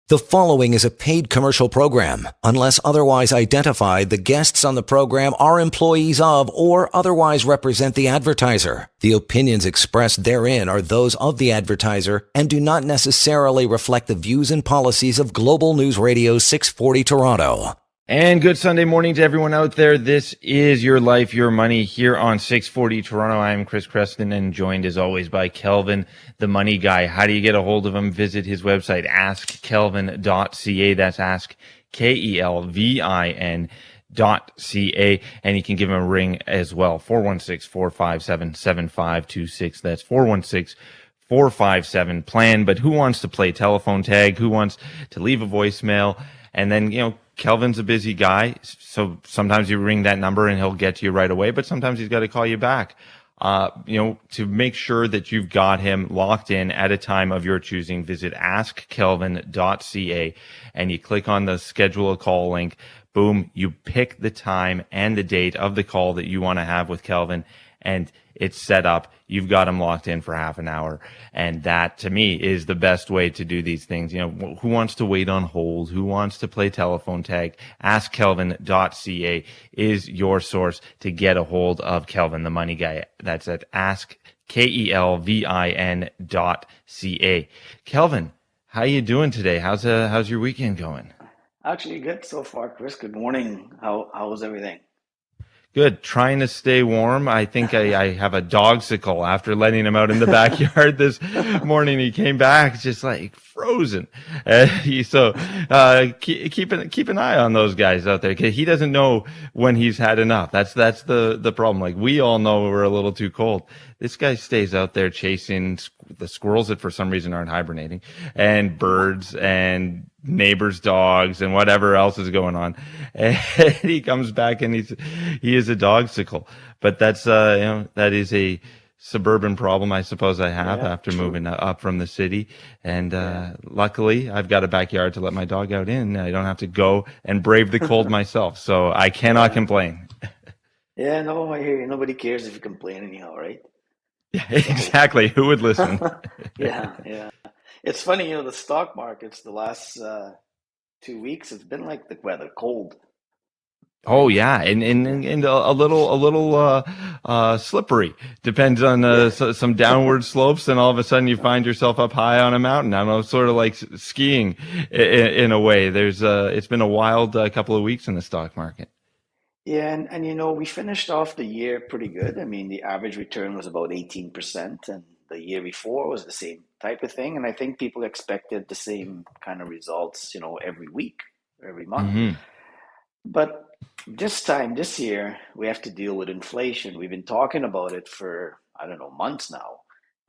The following is a paid commercial program. Unless otherwise identified, the guests on the program are employees of or otherwise represent the advertiser. The opinions expressed therein are those of the advertiser and do not necessarily reflect the views and policies of Global News Radio 640 Toronto. And good Sunday morning to everyone out there. This is Your Life, Your Money here on 640 Toronto. I'm Chris Creston and joined as always by Kelvin, the money guy. How do you get a hold of him? Visit his website, askkelvin.ca. That's ask, Kelvin.ca. And you can give him a ring as well, 416-457-7526. That's 416-457-PLAN. But who wants to play telephone tag? Who wants to leave a voicemail? And then, Kelvin's a busy guy, so sometimes you ring that number and he'll get to you right away, but sometimes he's got to call you back. To make sure that you've got him locked in at a time of your choosing, visit askkelvin.ca and you click on the schedule a call link. Boom, you pick the time and the date of the call that you want to have with Kelvin, and it's set up. You've got him locked in for half an hour. And that, to me, is the best way to do these things. Who wants to wait on hold? Who wants to play telephone tag? askkelvin.ca is your source to get a hold of Kelvin, the money guy. That's at askkelvin.ca. Kelvin, how you doing today? How's your weekend going? Actually, good so far, Chris. Good morning. How was everything? Good. Trying to stay warm. I think I have a dogsicle after letting him out in the backyard this morning. He came back just like frozen. Keep an eye on those guys out there. He doesn't know when he's had enough. That's the problem. Like, we all know we're a little too cold. This guy stays out there chasing the squirrels that for some reason aren't hibernating, and birds and neighbors' dogs and whatever else is going on. And he comes back and he is a dogsicle. But that's that is a suburban problem I suppose I have after moving up from the city. And luckily I've got a backyard to let my dog out in. I don't have to go and brave the cold myself. So I cannot complain. Yeah, no, I hear you. Nobody cares if you complain anyhow, right? Yeah, exactly. Who would listen? Yeah. It's funny, the stock markets the last 2 weeks, it's been like the weather, cold. Oh yeah, and a little slippery. Depends on some downward slopes, and all of a sudden you find yourself up high on a mountain. I don't know, sort of like skiing in a way. It's been a wild couple of weeks in the stock market. Yeah, and we finished off the year pretty good. I mean, the average return was about 18%, and the year before was the same type of thing. And I think people expected the same kind of results, every week, every month. Mm-hmm. But this year, we have to deal with inflation. We've been talking about it for, I don't know, months now,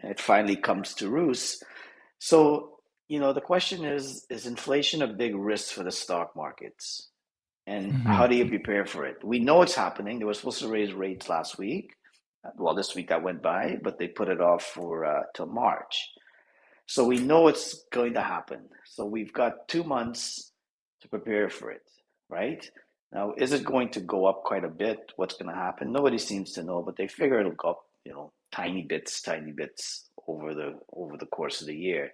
and it finally comes to roost. So, the question is inflation a big risk for the stock markets? And how do you prepare for it? We know it's happening. They were supposed to raise rates last week. Well, this week that went by, but they put it off for till March. So we know it's going to happen. So we've got 2 months to prepare for it, right? Now, is it going to go up quite a bit? What's going to happen? Nobody seems to know, but they figure it'll go up, tiny bits over the course of the year.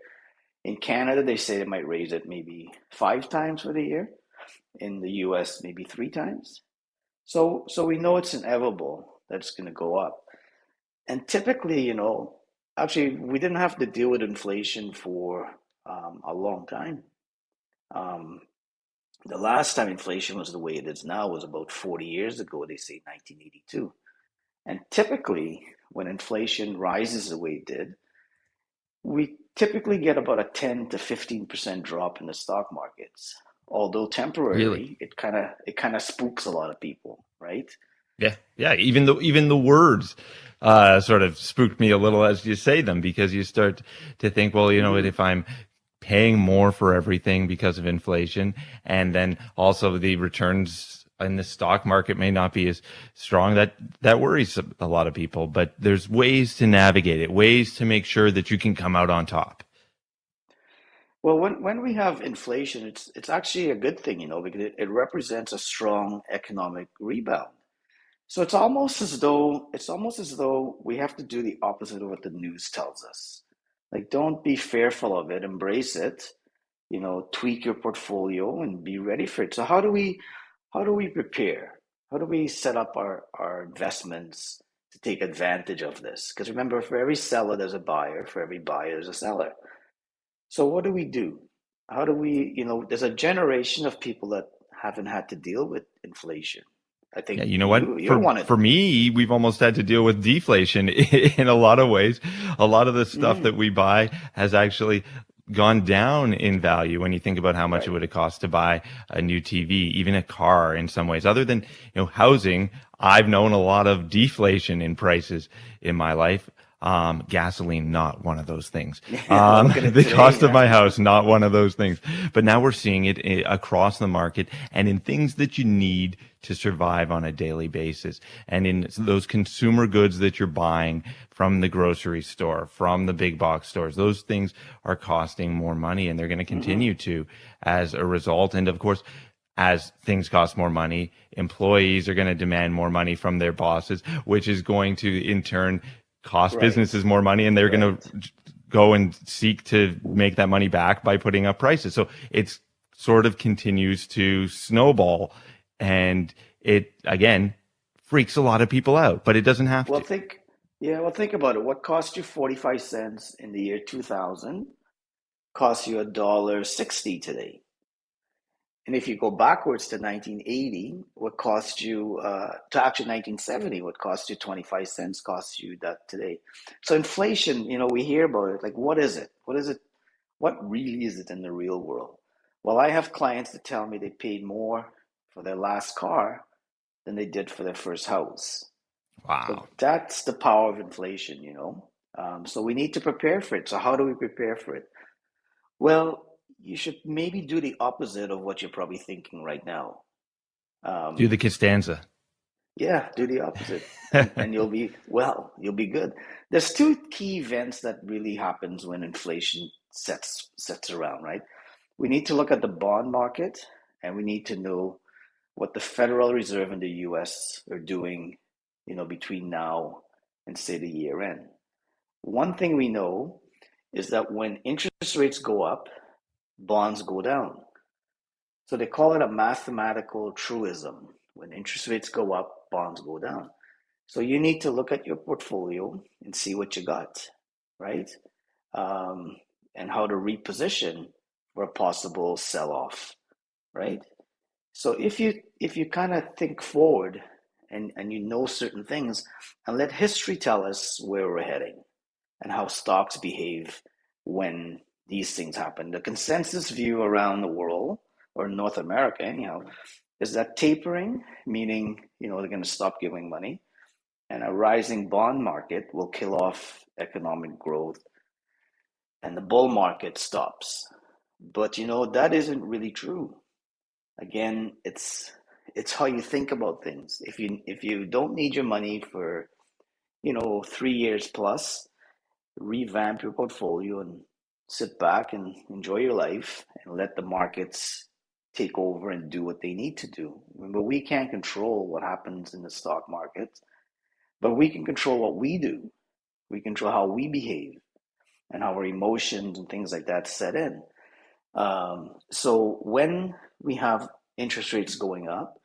In Canada, they say they might raise it maybe 5 times for the year. In the US, maybe 3 times. So we know it's inevitable that it's going to go up. And typically, actually, we didn't have to deal with inflation for a long time. The last time inflation was the way it is now was about 40 years ago, they say 1982. And typically, when inflation rises the way it did, we typically get about a 10 to 15% drop in the stock markets. Although temporarily, Really? it kind of spooks a lot of people, right? Yeah. Even the words sort of spooked me a little as you say them, because you start to think, well, if I'm paying more for everything because of inflation, and then also the returns in the stock market may not be as strong, that worries a lot of people. But there's ways to navigate it, ways to make sure that you can come out on top. Well, when we have inflation, it's actually a good thing, because it represents a strong economic rebound. So it's almost as though we have to do the opposite of what the news tells us. Like, don't be fearful of it, embrace it. tweak your portfolio and be ready for it. So how do we prepare? How do we set up our investments to take advantage of this? Because remember, for every seller, there's a buyer. For every buyer, there's a seller. So what do we do? How do we, there's a generation of people that haven't had to deal with inflation. I Yeah, think you know what? you're For one of for them. me, we've almost had to deal with deflation in a lot of ways. A lot of the stuff Mm, that we buy has actually gone down in value when you think about how much it right. would have cost to buy a new TV, even a car in some ways. Other than, housing, I've known a lot of deflation in prices in my life. Gasoline, not one of those things. Yeah, look at it The today. cost of Yeah. my house, not one of those things. But now we're seeing it across the market and in things that you need to survive on a daily basis. And in those consumer goods that you're buying from the grocery store, from the big box stores, those things are costing more money and they're going to Hmm. continue to as a result. And of course, as things cost more money, employees are going to demand more money from their bosses, which is going to in turn cost Right. businesses more money, and they're going Right. to go and seek to make that money back by putting up prices. So it's sort of continues to snowball, and it again freaks a lot of people out, but it doesn't have Well, to. think about it. What cost you 45 cents in the year 2000 costs you $1.60 today. And if you go backwards to 1980, what cost you, to actually 1970, what cost you 25 cents costs you that today. So inflation, we hear about it. Like, what is it? What is it? What really is it in the real world? Well, I have clients that tell me they paid more for their last car than they did for their first house. So Wow. that's the power of inflation. So we need to prepare for it. So how do we prepare for it? Well, you should maybe do the opposite of what you're probably thinking right now. Do Um, the Costanza. yeah, do the opposite, and you'll be good. There's two key events that really happens when inflation sets around, right? We need to look at the bond market, and we need to know what the Federal Reserve in the U.S. are doing, between now and say the year end. One thing we know is that when interest rates go up, bonds go down. So they call it a mathematical truism. When interest rates go up, bonds go down. So you need to look at your portfolio and see what you got, right? Um, and how to reposition for a possible sell-off, right? So if you kind of think forward and you know certain things, and let history tell us where we're heading and how stocks behave when these things happen. The consensus view around the world, or North America anyhow, is that tapering, meaning they're going to stop giving money, and a rising bond market will kill off economic growth, and the bull market stops. But that isn't really true. Again, it's how you think about things. If you don't need your money for 3 years plus, revamp your portfolio and sit back and enjoy your life and let the markets take over and do what they need to do. Remember, we can't control what happens in the stock market, but we can control what we do. We control how we behave and how our emotions and things like that set in. So when we have interest rates going up,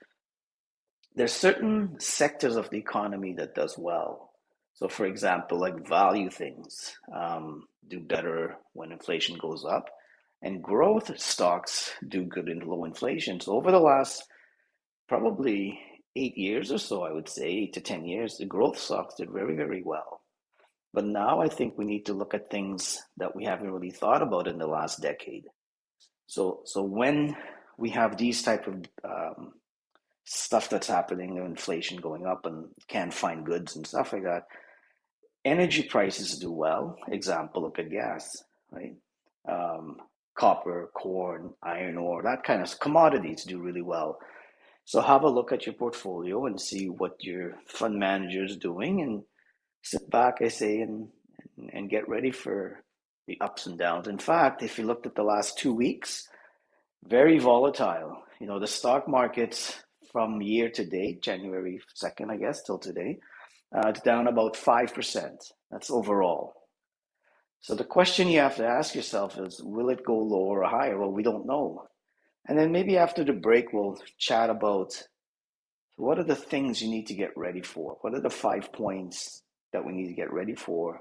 there's certain sectors of the economy that does well. So, for example, like value things do better when inflation goes up, and growth stocks do good in low inflation. So, over the last probably 8 years or so, I would say 8 to 10 years, the growth stocks did very, very well. But now I think we need to look at things that we haven't really thought about in the last decade. So when we have these type of stuff that's happening, inflation going up and can't find goods and stuff like that. Energy prices do well. Example, look at gas, right? Um, Copper, corn, iron ore, that kind of commodities do really well. So have a look at your portfolio and see what your fund manager is doing, and sit back, I say, and get ready for the ups and downs. In fact, if you looked at the last 2 weeks, very volatile. The stock markets from year to date, January 2nd, I guess, till today, it's down about 5%. That's overall. So the question you have to ask yourself is, will it go lower or higher? Well, we don't know. And then maybe after the break, we'll chat about what are the things you need to get ready for? What are the 5 points that we need to get ready for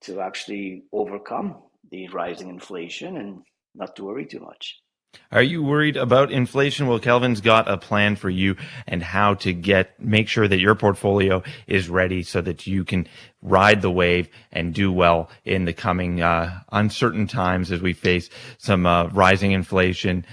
to actually overcome the rising inflation and not to worry too much? Are you worried about inflation? Well, Kelvin's got a plan for you and how to make sure that your portfolio is ready so that you can ride the wave and do well in the coming uncertain times as we face some rising inflation,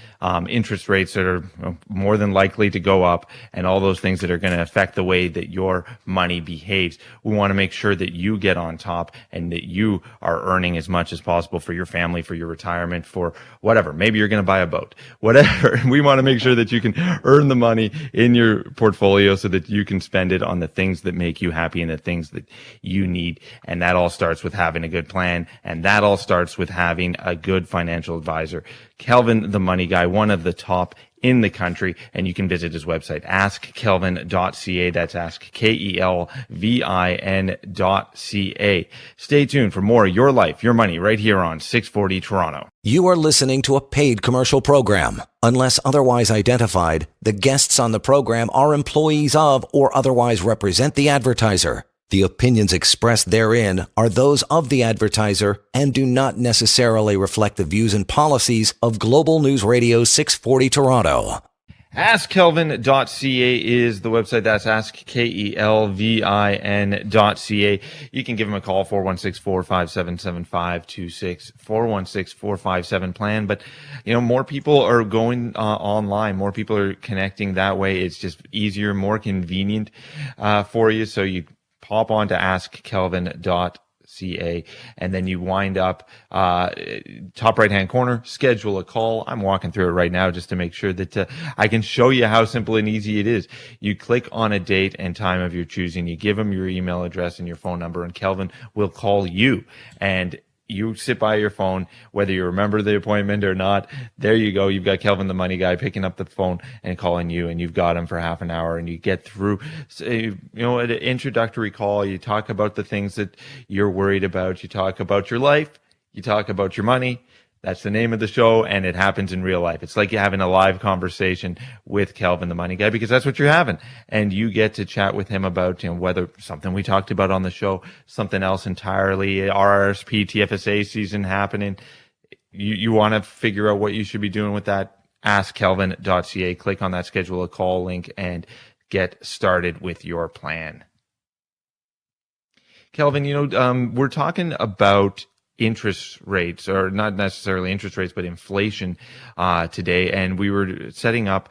interest rates that are more than likely to go up, and all those things that are going to affect the way that your money behaves. We want to make sure that you get on top and that you are earning as much as possible for your family, for your retirement, for whatever. Maybe you're going to buy a boat, whatever. We want to make sure that you can earn the money in your portfolio so that you can spend it on the things that make you happy and the things that you need. And that all starts with having a good plan. And that all starts with having a good financial advisor. Kelvin, the money guy, one of the top in the country, and you can visit his website, askkelvin.ca. That's askkelvin.ca. Stay tuned for more Your Life, Your Money right here on 640 Toronto. You are listening to a paid commercial program. Unless otherwise identified, the guests on the program are employees of or otherwise represent the advertiser. The opinions expressed therein are those of the advertiser and do not necessarily reflect the views and policies of Global News Radio 640 Toronto. askkelvin.ca is the website. That's askkelvin.ca. You can give him a call, 416-457-7526, 416-457-PLAN. But, more people are going online. More people are connecting that way. It's just easier, more convenient for you. So you pop on to askkelvin.ca, and then you wind up top right hand corner, schedule a call. I'm walking through it right now just to make sure that I can show you how simple and easy it is. You click on a date and time of your choosing, you give him your email address and your phone number, and Kelvin will call you, and you sit by your phone, whether you remember the appointment or not. There you go. You've got Kelvin, the money guy, picking up the phone and calling you, and you've got him for half an hour, and you get through, an introductory call. You talk about the things that you're worried about. You talk about your life. You talk about your money. That's the name of the show, and it happens in real life. It's like you're having a live conversation with Kelvin, the money guy, because that's what you're having. And you get to chat with him about, whether something we talked about on the show, something else entirely, RRSP, TFSA season happening. You want to figure out what you should be doing with that. askkelvin.ca. Click on that schedule a call link and get started with your plan. Kelvin, we're talking about interest rates, or not necessarily interest rates, but inflation today. And we were setting up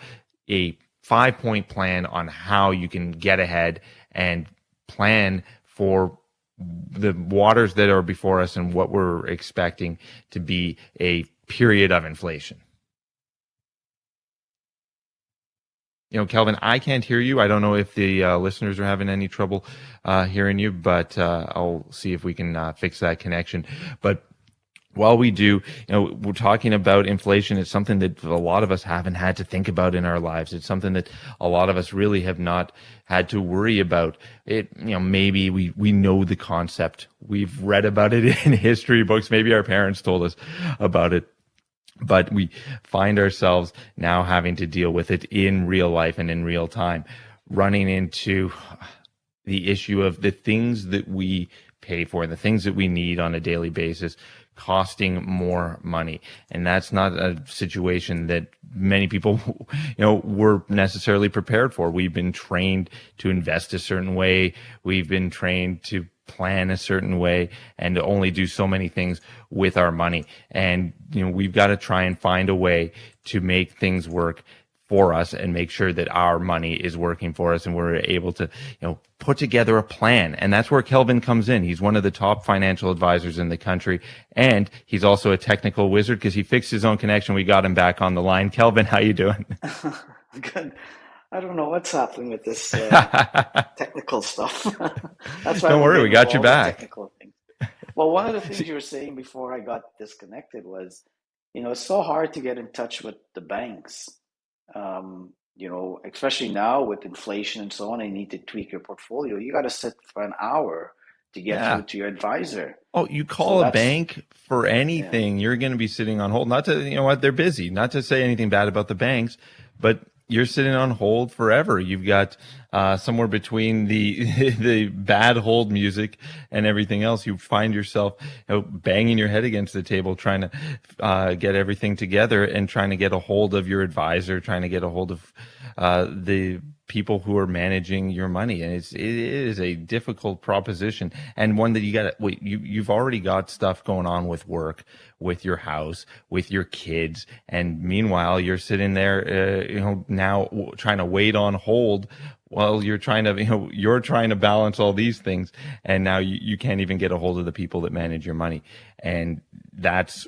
a 5-point plan on how you can get ahead and plan for the waters that are before us and what we're expecting to be a period of inflation. Kelvin, I can't hear you. I don't know if the listeners are having any trouble hearing you, but I'll see if we can fix that connection. But while we do, we're talking about inflation. It's something that a lot of us haven't had to think about in our lives. It's something that a lot of us really have not had to worry about. Maybe we know the concept. We've read about it in history books. Maybe our parents told us about it. But we find ourselves now having to deal with it in real life and in real time, running into the issue of the things that we pay for, the things that we need on a daily basis, costing more money. And that's not a situation that many people, were necessarily prepared for. We've been trained to invest a certain way. We've been trained to plan a certain way and to only do so many things with our money. And, we've got to try and find a way to make things work for us and make sure that our money is working for us and we're able to, put together a plan. And that's where Kelvin comes in. He's one of the top financial advisors in the country. And he's also a technical wizard because he fixed his own connection. We got him back on the line. Kelvin, how you doing? Good. I don't know what's happening with this technical stuff. That's why Don't I'm worry, we getting got you involved with back. technical things. Well, one of the things you were saying before I got disconnected was, it's so hard to get in touch with the banks. Especially now with inflation and so on, and you need to tweak your portfolio. You got to sit for an hour to get Yeah. through to your advisor. Oh, you So call a bank for yeah. anything, you're going to be sitting on hold. Not to, you know what, they're busy. Not to say anything bad about the banks, but you're sitting on hold forever. You've got somewhere between the the bad hold music and everything else. You find yourself, you know, banging your head against the table, trying to get everything together and trying to get a hold of your advisor, trying to get a hold of the people who are managing your money, and it is a difficult proposition, and one that you got. Wait, you've already got stuff going on with work, with your house, with your kids, and meanwhile you're sitting there, now trying to wait on hold while you're trying to, you're trying to balance all these things, and now you can't even get a hold of the people that manage your money, and that's,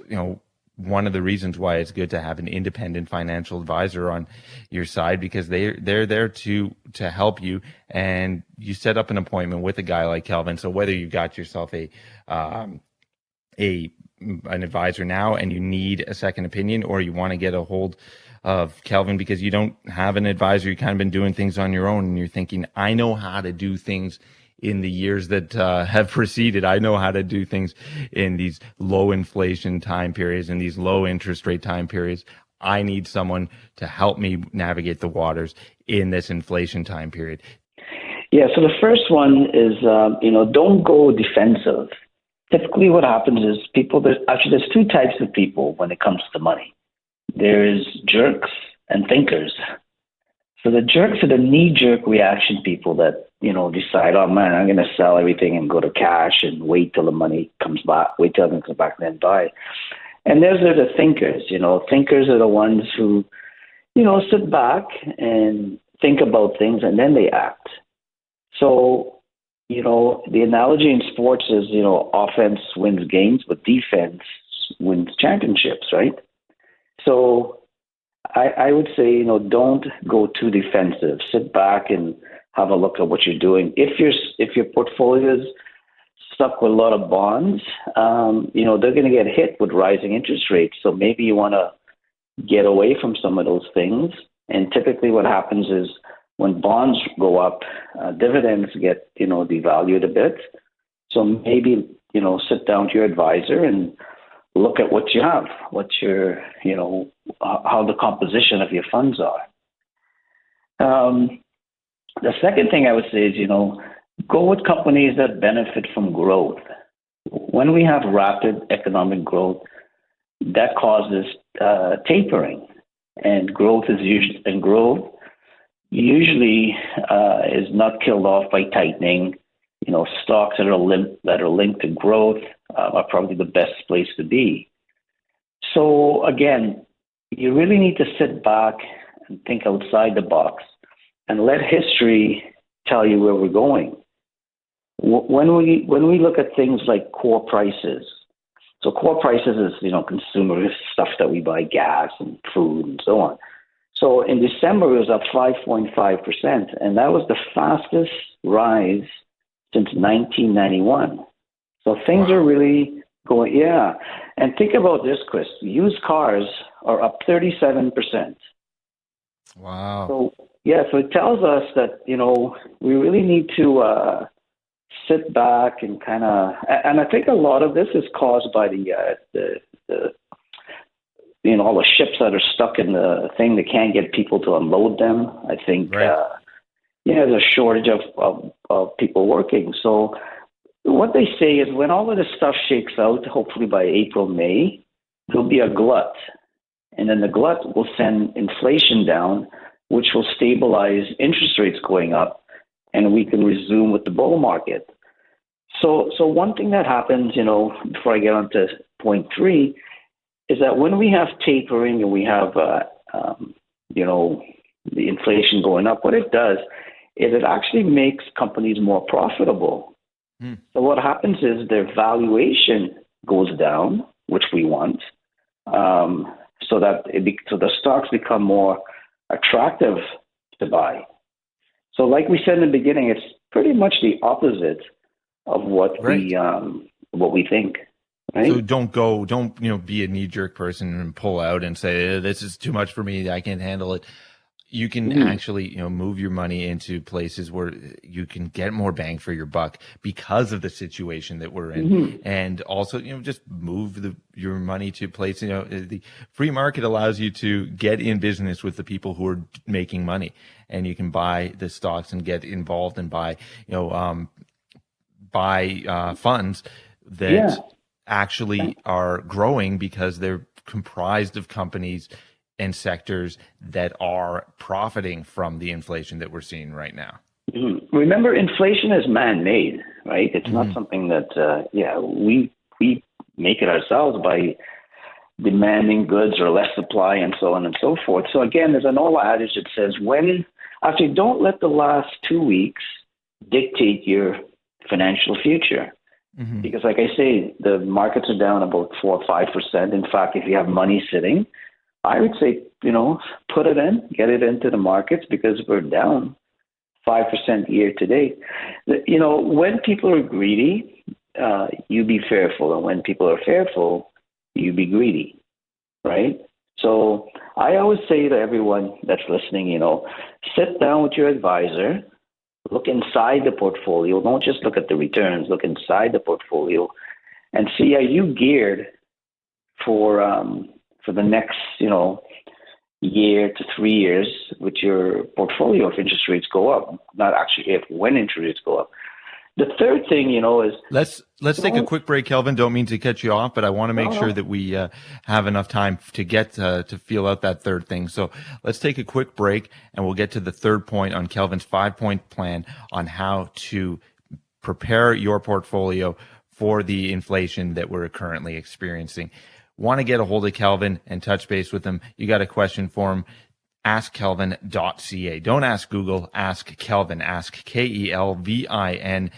one of the reasons why it's good to have an independent financial advisor on your side, because they're there to help you, and you set up an appointment with a guy like Kelvin. So whether you got yourself an advisor now and you need a second opinion, or you want to get a hold of Kelvin because you don't have an advisor, you kind of been doing things on your own, and you're thinking, I know how to do things in the years that have preceded. I know how to do things in these low inflation time periods and these low interest rate time periods. I need someone to help me navigate the waters in this inflation time period. Yeah, so the first one is, don't go defensive. Typically what happens is there's two types of people when it comes to money. There's jerks and thinkers. So the jerks are the knee-jerk reaction people that, decide, oh man, I'm going to sell everything and go to cash and wait till the money comes back, wait till it comes back and then buy. And those are the thinkers. Thinkers are the ones who, sit back and think about things and then they act. So, the analogy in sports is, offense wins games, but defense wins championships, right? So I would say, don't go too defensive. Sit back and have a look at what you're doing. If your portfolio is stuck with a lot of bonds, they're going to get hit with rising interest rates. So maybe you want to get away from some of those things. And typically what happens is when bonds go up, dividends get, devalued a bit. So maybe, sit down to your advisor and look at what you have, what's your, how the composition of your funds are. The second thing I would say is, go with companies that benefit from growth. When we have rapid economic growth, that causes tapering, and growth usually is not killed off by tightening. Stocks that are linked to growth are probably the best place to be. So again, you really need to sit back and think outside the box and let history tell you where we're going. When we look at things like core prices, so core prices is, consumer stuff that we buy, gas and food and so on. So in December, it was up 5.5%, and that was the fastest rise since 1991. So things are really going, yeah. And think about this, Chris. Used cars are up 37%. Wow. So, so it tells us that, we really need to sit back and kind of, and I think a lot of this is caused by all the ships that are stuck in the thing. They can't get people to unload them. I think, right. There's a shortage of people working. So what they say is when all of this stuff shakes out, hopefully by April, May, there'll be a glut. And then the glut will send inflation down, which will stabilize interest rates going up, and we can resume with the bull market. So one thing that happens, before I get on to point 3, is that when we have tapering and we have, the inflation going up, what it does is it actually makes companies more profitable. So what happens is their valuation goes down, which we want, so that so the stocks become more attractive to buy. So like we said in the beginning, it's pretty much the opposite of what we think. Right? So don't be a knee-jerk person and pull out and say, this is too much for me, I can't handle it. you can actually, move your money into places where you can get more bang for your buck because of the situation that we're in. And also, just move your money to places, the free market allows you to get in business with the people who are making money, and you can buy the stocks and get involved and buy, funds that actually are growing because they're comprised of companies and sectors that are profiting from the inflation that we're seeing right now. Remember, inflation is man-made, right? It's not something that, we make it ourselves by demanding goods or less supply and so on and so forth. So again, there's an old adage that says, don't let the last 2 weeks dictate your financial future. Because like I say, the markets are down about 4 or 5%. In fact, if you have money sitting, I would say, put it in, get it into the markets, because we're down 5% year to date. When people are greedy, you be fearful. And when people are fearful, you be greedy, right? So I always say to everyone that's listening, sit down with your advisor, look inside the portfolio. Don't just look at the returns. Look inside the portfolio and see, are you geared for the next, year to 3 years with your portfolio if interest rates go up? Not actually when interest rates go up. The third thing, is let's take a quick break, Kelvin. Don't mean to cut you off, but I want to make sure that we have enough time to get to feel out that third thing. So let's take a quick break, and we'll get to the third point on Kelvin's 5-point plan on how to prepare your portfolio for the inflation that we're currently experiencing. Want to get a hold of Kelvin and touch base with him? You got a question for him? askkelvin.ca. Don't ask Google, ask Kelvin, ask KELVIN.ca.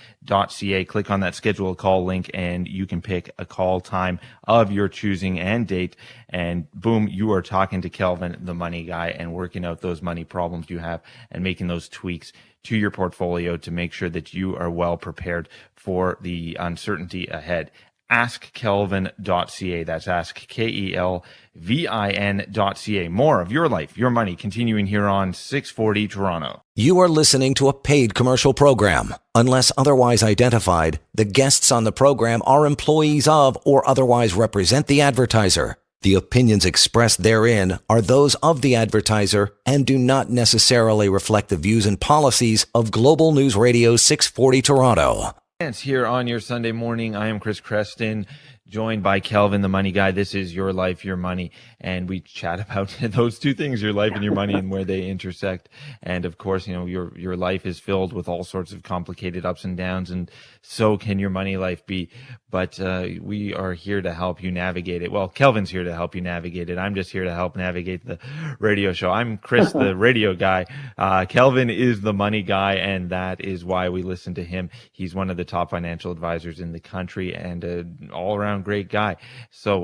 Click on that schedule a call link and you can pick a call time of your choosing and date. And boom, you are talking to Kelvin, the money guy, and working out those money problems you have and making those tweaks to your portfolio to make sure that you are well prepared for the uncertainty ahead. askkelvin.ca. That's askkelvin.ca. More of your life, your money, continuing here on 640 Toronto. You are listening to a paid commercial program. Unless otherwise identified, the guests on the program are employees of or otherwise represent the advertiser. The opinions expressed therein are those of the advertiser and do not necessarily reflect the views and policies of Global News Radio 640 Toronto. Here on your Sunday morning, I am Chris Creston, joined by Kelvin, the money guy. This is Your Life, Your Money, and we chat about those two things, your life and your money, and where they intersect. And of course, your life is filled with all sorts of complicated ups and downs, and so can your money life be. But we are here to help you navigate it. Well, Kelvin's here to help you navigate it. I'm just here to help navigate the radio show. I'm Chris, the radio guy. Kelvin is the money guy, and that is why we listen to him. He's one of the top financial advisors in the country and an all-around great guy. So,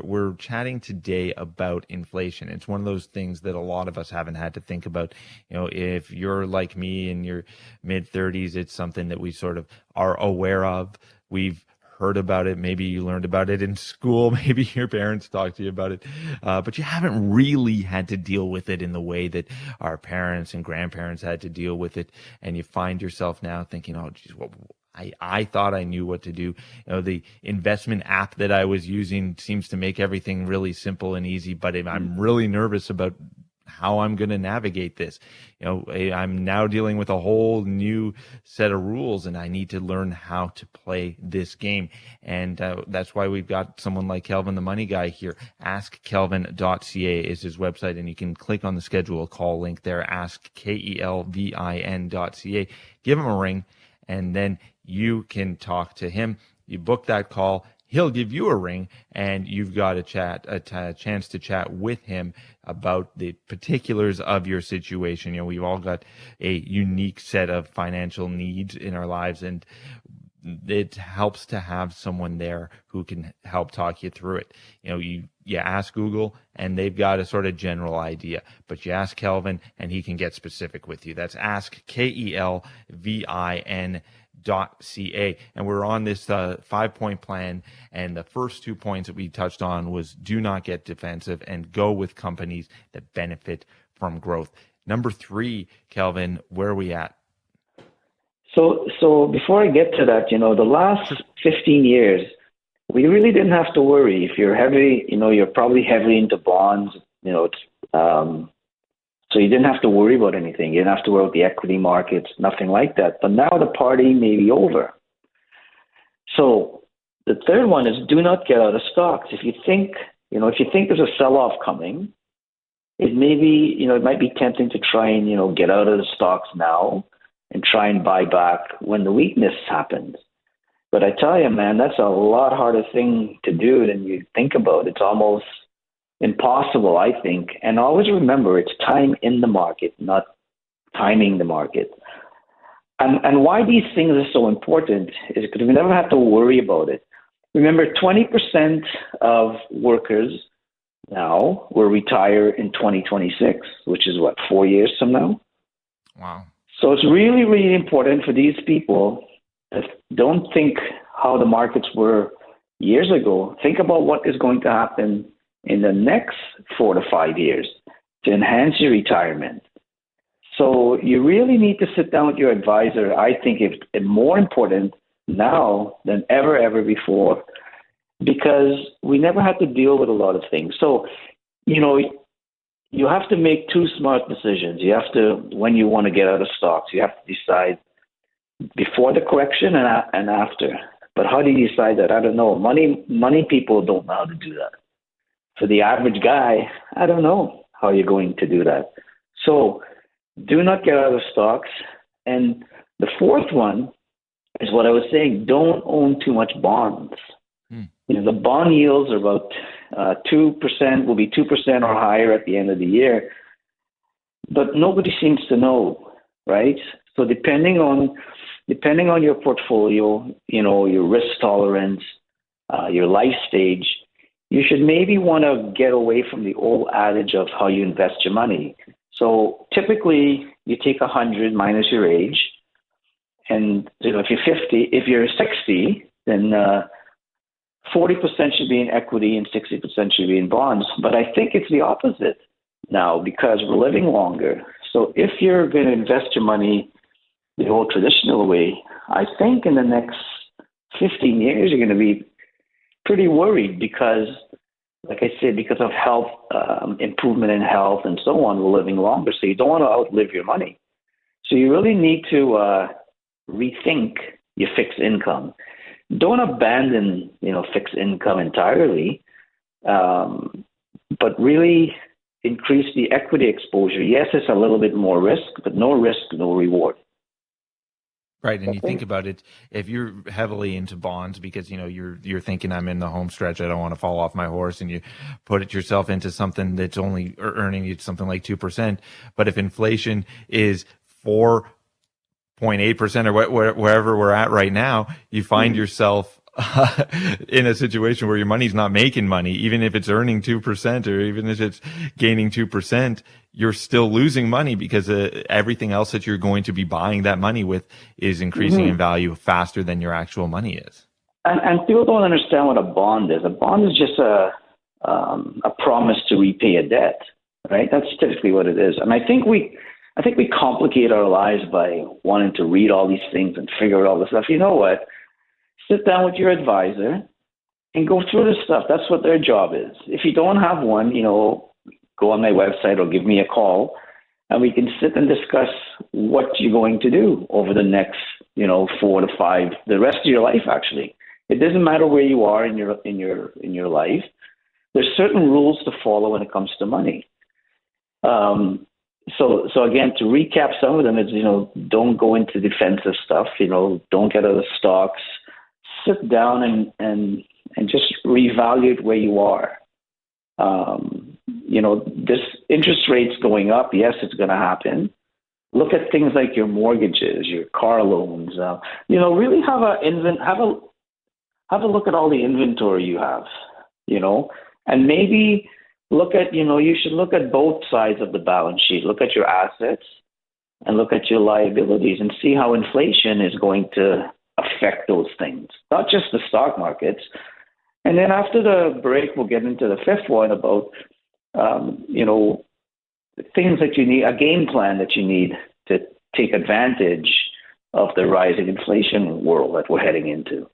we're chatting today about inflation. It's one of those things that a lot of us haven't had to think about. If you're like me in your mid-30s, it's something that we sort of are aware of. We've heard about it. Maybe you learned about it in school. Maybe your parents talked to you about it. But you haven't really had to deal with it in the way that our parents and grandparents had to deal with it. And you find yourself now thinking, oh, geez, I thought I knew what to do. The investment app that I was using seems to make everything really simple and easy, but I'm really nervous about how I'm going to navigate this. I'm now dealing with a whole new set of rules, and I need to learn how to play this game. And that's why we've got someone like Kelvin, the money guy, here. askkelvin.ca is his website, and you can click on the schedule a call link there, askkelvin.ca. Give him a ring, and then you can talk to him. You book that call. He'll give you a ring, and you've got a chance to chat with him about the particulars of your situation. We've all got a unique set of financial needs in our lives, and it helps to have someone there who can help talk you through it. You ask Google, and they've got a sort of general idea, but you ask Kelvin, and he can get specific with you. That's askkelvin.ca. askkelvin.ca. And we're on this 5-point plan. And the first 2 points that we touched on was do not get defensive and go with companies that benefit from growth. Number 3, Kelvin, where are we at? So before I get to that, the last 15 years, we really didn't have to worry. If you're heavy, you're probably heavily into bonds, so you didn't have to worry about anything. You didn't have to worry about the equity markets, nothing like that. But now the party may be over. So the third one is do not get out of stocks. If you think there's a sell-off coming, it might be tempting to try and, get out of the stocks now and try and buy back when the weakness happens. But I tell you, man, that's a lot harder thing to do than you think about. It's almost impossible, I think. And always remember, it's time in the market, not timing the market. And why these things are so important is because we never have to worry about it. Remember, 20% of workers now will retire in 2026, which is 4 years from now? Wow. So it's really, really important for these people that don't think how the markets were years ago. Think about what is going to happen in the next 4 to 5 years to enhance your retirement. So you really need to sit down with your advisor. I think it's more important now than ever before, because we never had to deal with a lot of things. So, you have to make 2 smart decisions. You have to, when you want to get out of stocks, you have to decide before the correction and after. But how do you decide that? I don't know. Money people don't know how to do that. For the average guy, I don't know how you're going to do that. So do not get out of stocks. And the fourth one is what I was saying. Don't own too much bonds. The bond yields are about 2%, will be 2% or higher at the end of the year. But nobody seems to know, right? So depending on your portfolio, your risk tolerance, your life stage, you should maybe want to get away from the old adage of how you invest your money. So typically you take 100 minus your age. And if you're 60, then 40% should be in equity and 60% should be in bonds. But I think it's the opposite now because we're living longer. So if you're going to invest your money the old traditional way, I think in the next 15 years, you're going to be pretty worried because, like I said, because of health, improvement in health and so on, we're living longer. So you don't want to outlive your money. So you really need to rethink your fixed income. Don't abandon, fixed income entirely, but really increase the equity exposure. Yes, it's a little bit more risk, but no risk, no reward. Right, and you think about it, if you're heavily into bonds because you're thinking I'm in the home stretch, I don't want to fall off my horse, and you put it yourself into something that's only earning you something like 2%. But if inflation is 4.8% or wherever we're at right now, you find yourself in a situation where your money's not making money, even if it's earning 2% or even if it's gaining 2%, you're still losing money because everything else that you're going to be buying that money with is increasing in value faster than your actual money is. And people don't understand what a bond is. A bond is just a promise to repay a debt, right? That's typically what it is. And I think we complicate our lives by wanting to read all these things and figure out all this stuff. You know what? Sit down with your advisor and go through this stuff. That's what their job is. If you don't have one, go on my website or give me a call, and we can sit and discuss what you're going to do over the next, 4 to 5, the rest of your life. Actually, it doesn't matter where you are in your life. There's certain rules to follow when it comes to money. So again, to recap some of them is, don't go into defensive stuff, don't get out of stocks, sit down and just reevaluate where you are. This interest rates going up. Yes, it's going to happen. Look at things like your mortgages, your car loans, really have a look at all the inventory you have, and maybe look at, you should look at both sides of the balance sheet. Look at your assets and look at your liabilities and see how inflation is going to affect those things, not just the stock markets. And then after the break, we'll get into the fifth one about, things that you need, a game plan that you need to take advantage of the rising inflation world that we're heading into.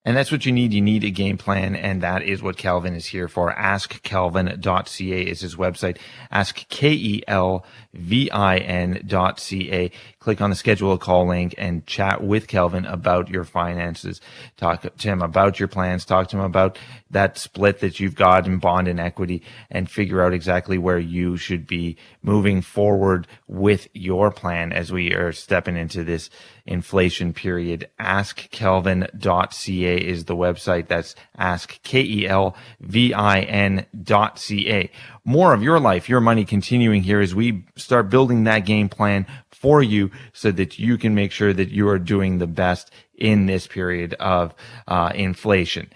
And that's what you need. You need a game plan, and that is what Kelvin is here for. Askkelvin.ca is his website. askkelvin.ca. Click on the schedule a call link and chat with Kelvin about your finances. Talk to him about your plans. Talk to him about that split that you've got in bond and equity, and figure out exactly where you should be moving forward with your plan as we are stepping into this inflation period. Askkelvin.ca is the website. That's askkelvin.ca. More of your life, your money continuing here as we start building that game plan for you so that you can make sure that you are doing the best in this period of inflation.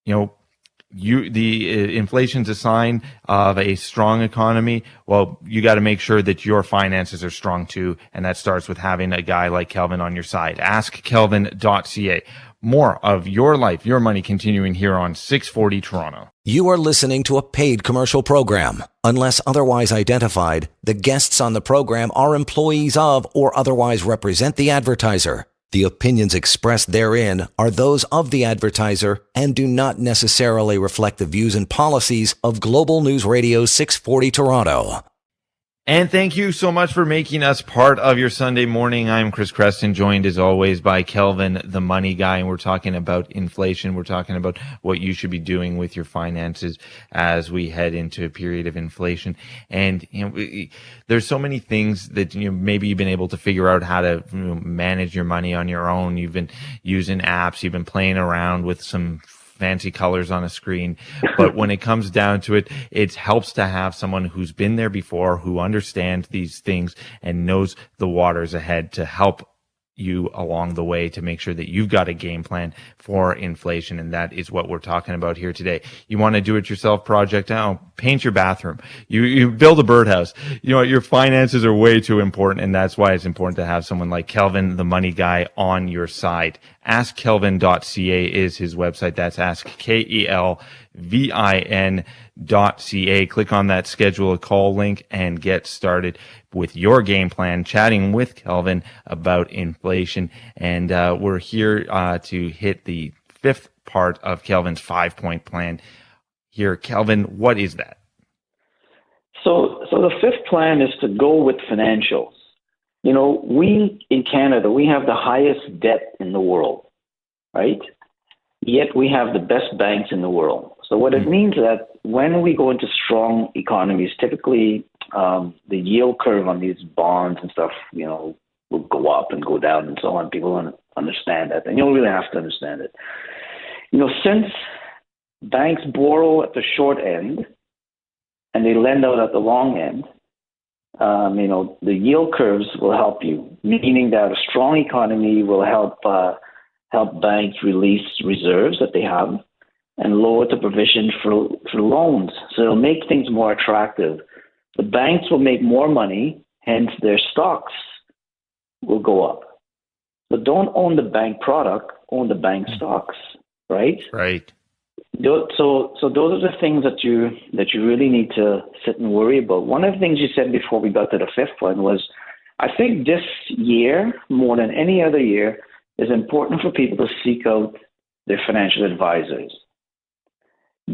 The inflation's a sign of a strong economy. Well, you got to make sure that your finances are strong too, and that starts with having a guy like Kelvin on your side. Askkelvin.ca. More of your life, your money continuing here on 640 Toronto. You are listening to a paid commercial program. Unless otherwise identified, the guests on the program are employees of or otherwise represent the advertiser. The opinions expressed therein are those of the advertiser and do not necessarily reflect the views and policies of Global News Radio 640 Toronto. And thank you so much for making us part of your Sunday morning. I'm Chris Creston, joined as always by Kelvin, the money guy, and we're talking about inflation. We're talking about what you should be doing with your finances as we head into a period of inflation. And there's so many things that maybe you've been able to figure out how to manage your money on your own. You've been using apps. You've been playing around with some fancy colors on a screen. But when it comes down to it, it helps to have someone who's been there before, who understands these things and knows the waters ahead to help you along the way to make sure that you've got a game plan for inflation. And that is what we're talking about here today. You want to do it yourself project? Paint your bathroom. You build a birdhouse. Your finances are way too important. And that's why it's important to have someone like Kelvin, the money guy, on your side. Askkelvin.ca is his website. That's askkelvin.ca. Click on that schedule a call link and get started with your game plan, chatting with Kelvin about inflation. And we're here to hit the fifth part of Kelvin's 5-point plan. Here, Kelvin, what is that? So the fifth plan is to go with financials. We in Canada, we have the highest debt in the world, right? Yet we have the best banks in the world. So what it means that when we go into strong economies, typically the yield curve on these bonds and stuff, will go up and go down and so on. People don't understand that, and you don't really have to understand it. Since banks borrow at the short end and they lend out at the long end, the yield curves will help you, meaning that a strong economy will help banks release reserves that they have and lower the provision for loans. So it'll make things more attractive. The banks will make more money, hence their stocks will go up. So don't own the bank product, own the bank stocks, right? Right. So those are the things that you really need to sit and worry about. One of the things you said before we got to the fifth one was, I think this year, more than any other year, is important for people to seek out their financial advisors,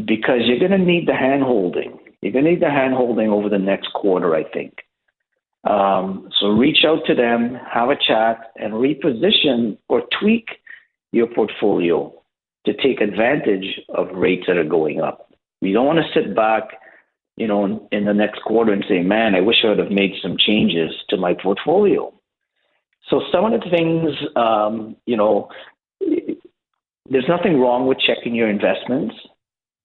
because you're going to need the hand-holding. You're going to need the hand-holding over the next quarter, I think. So reach out to them, have a chat, and reposition or tweak your portfolio to take advantage of rates that are going up. You don't want to sit back, in the next quarter and say, man, I wish I would have made some changes to my portfolio. So some of the things, there's nothing wrong with checking your investments,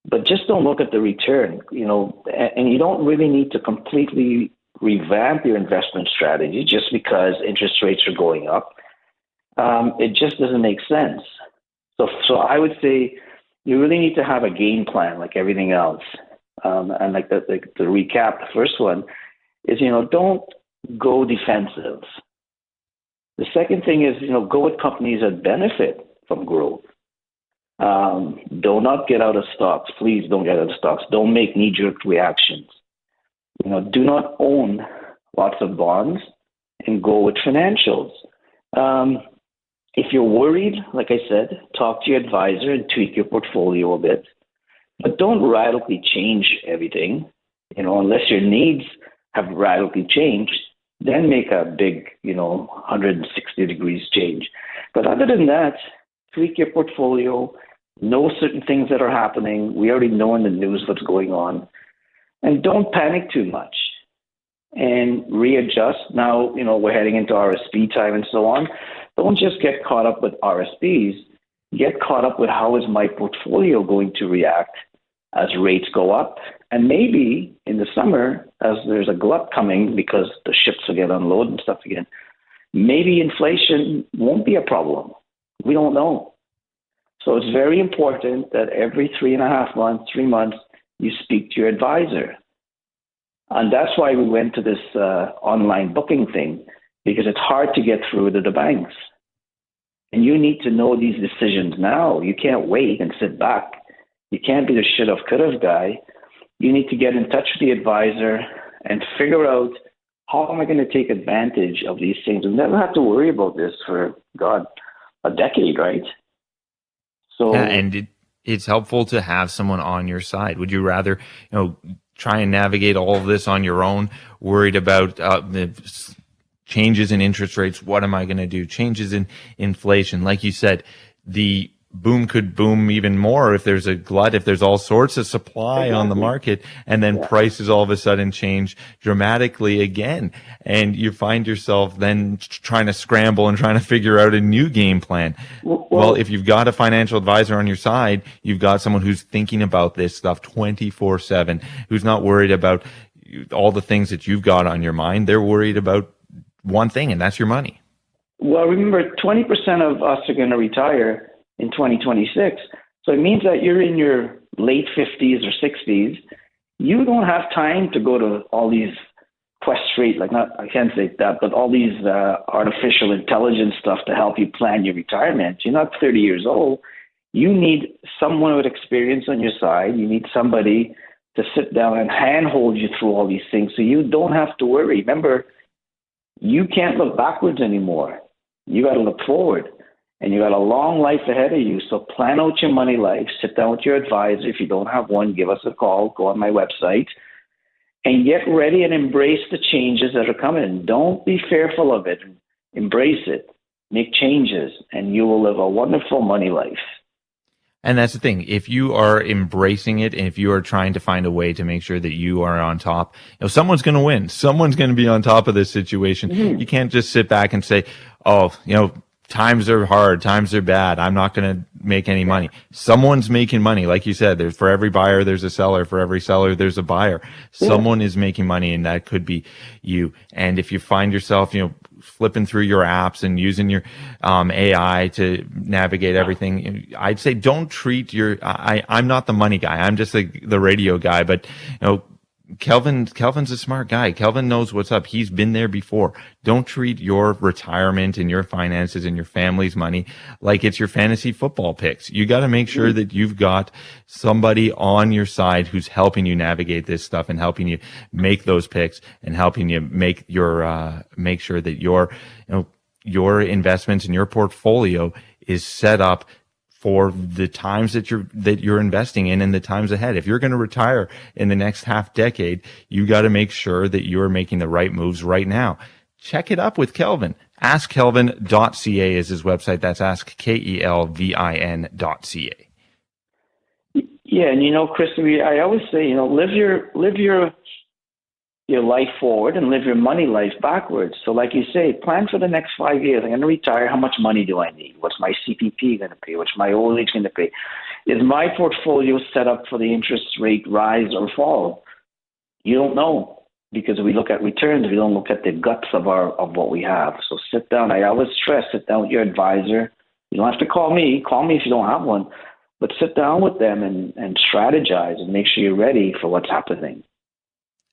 but just don't look at the return, and you don't really need to completely revamp your investment strategy just because interest rates are going up. It just doesn't make sense. So I would say you really need to have a game plan like everything else. And like to recap, the first one is, don't go defensive. The second thing is, go with companies that benefit from growth. Do not get out of stocks. Please don't get out of stocks. Don't make knee-jerk reactions. Do not own lots of bonds and go with financials. If you're worried, like I said, talk to your advisor and tweak your portfolio a bit. But don't radically change everything, unless your needs have radically changed, then make a big, 160 degrees change. But other than that, tweak your portfolio, know certain things that are happening. We already know in the news what's going on. And don't panic too much and readjust. Now, we're heading into RSP time and so on. Don't just get caught up with RSPs. Get caught up with how is my portfolio going to react as rates go up. And maybe in the summer, as there's a glut coming because the ships will get unloaded and stuff again, maybe inflation won't be a problem. We don't know. So it's very important that every 3.5 months, 3 months, you speak to your advisor. And that's why we went to this online booking thing, because it's hard to get through to the banks. And you need to know these decisions now. You can't wait and sit back. You can't be the should have, could have guy. You need to get in touch with the advisor and figure out, how am I going to take advantage of these things? We'll never have to worry about this for, a decade, right? So, yeah, and it's helpful to have someone on your side. Would you rather, try and navigate all of this on your own, worried about the changes in interest rates? What am I going to do? Changes in inflation. Like you said, the boom could boom even more if there's a glut, if there's all sorts of supply on the market, and then prices all of a sudden change dramatically again. And you find yourself then trying to scramble and trying to figure out a new game plan. Well, if you've got a financial advisor on your side, you've got someone who's thinking about this stuff 24/7, who's not worried about all the things that you've got on your mind. They're worried about one thing, and that's your money. Well, remember, 20% of us are going to retire in 2026. So it means that you're in your late 50s or 60s. You don't have time to go to all these I can't say that, but all these artificial intelligence stuff to help you plan your retirement. You're not 30 years old. You need someone with experience on your side. You need somebody to sit down and handhold you through all these things so you don't have to worry. Remember, you can't look backwards anymore. You got to look forward. And you got a long life ahead of you. So plan out your money life. Sit down with your advisor. If you don't have one, give us a call. Go on my website. And get ready and embrace the changes that are coming. Don't be fearful of it. Embrace it. Make changes. And you will live a wonderful money life. And that's the thing. If you are embracing it, and if you are trying to find a way to make sure that you are on top, someone's going to win. Someone's going to be on top of this situation. Mm-hmm. You can't just sit back and say, times are hard, times are bad, I'm not going to make any money. Someone's making money. Like you said, for every buyer, there's a seller. For every seller, there's a buyer. Someone is making money, and that could be you. And if you find yourself, flipping through your apps and using your AI to navigate everything, I'd say don't treat I'm not the money guy. I'm just the radio guy. But, Kelvin's a smart guy. Kelvin knows what's up. He's been there before. Don't treat your retirement and your finances and your family's money like it's your fantasy football picks. You got to make sure that you've got somebody on your side who's helping you navigate this stuff and helping you make those picks and helping you make make sure that your investments and your portfolio is set up for the times that you're investing in and the times ahead. If you're going to retire in the next half decade, you got to make sure that you're making the right moves right now. Check it up with Kelvin. askkelvin.ca is his website. That's askkelvin.ca. Yeah, and Chris, I always say, live your life forward and live your money life backwards. So like you say, plan for the next 5 years. I'm going to retire. How much money do I need? What's my CPP going to pay? What's my old age going to pay? Is my portfolio set up for the interest rate rise or fall? You don't know, because we look at returns. We don't look at the guts of what we have. So sit down. I always stress, sit down with your advisor. You don't have to call me. Call me if you don't have one. But sit down with them and strategize and make sure you're ready for what's happening.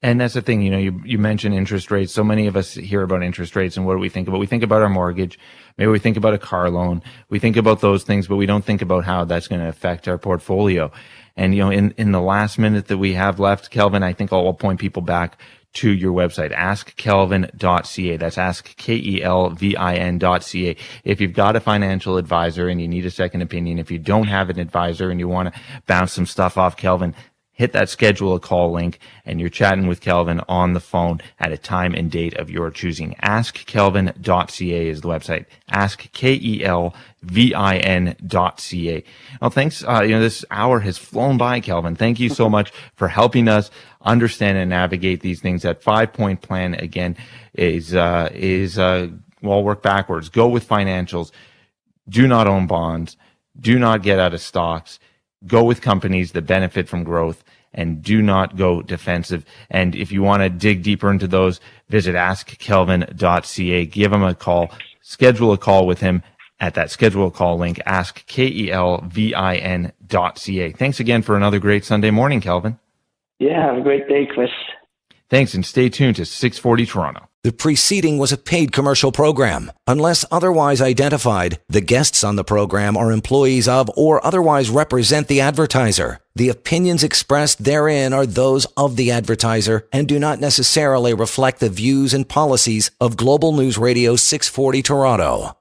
And that's the thing, you mentioned interest rates. So many of us hear about interest rates, and what do we think about? We think about our mortgage. Maybe we think about a car loan. We think about those things, but we don't think about how that's going to affect our portfolio. And, in the last minute that we have left, Kelvin, I think I'll point people back to your website, askkelvin.ca. That's askkelvin.ca. If you've got a financial advisor and you need a second opinion, if you don't have an advisor and you want to bounce some stuff off Kelvin, hit that schedule a call link and you're chatting with Kelvin on the phone at a time and date of your choosing. Askkelvin.ca is the website. Askkelvin.ca. Well, thanks. This hour has flown by, Kelvin. Thank you so much for helping us understand and navigate these things. That 5-point plan again is work backwards. Go with financials. Do not own bonds. Do not get out of stocks. Go with companies that benefit from growth, and do not go defensive. And if you want to dig deeper into those, visit askkelvin.ca. Give him a call. Schedule a call with him at that schedule a call link, askkelvin.ca. Thanks again for another great Sunday morning, Kelvin. Yeah, have a great day, Chris. Thanks, and stay tuned to 640 Toronto. The preceding was a paid commercial program. Unless otherwise identified, the guests on the program are employees of or otherwise represent the advertiser. The opinions expressed therein are those of the advertiser and do not necessarily reflect the views and policies of Global News Radio 640 Toronto.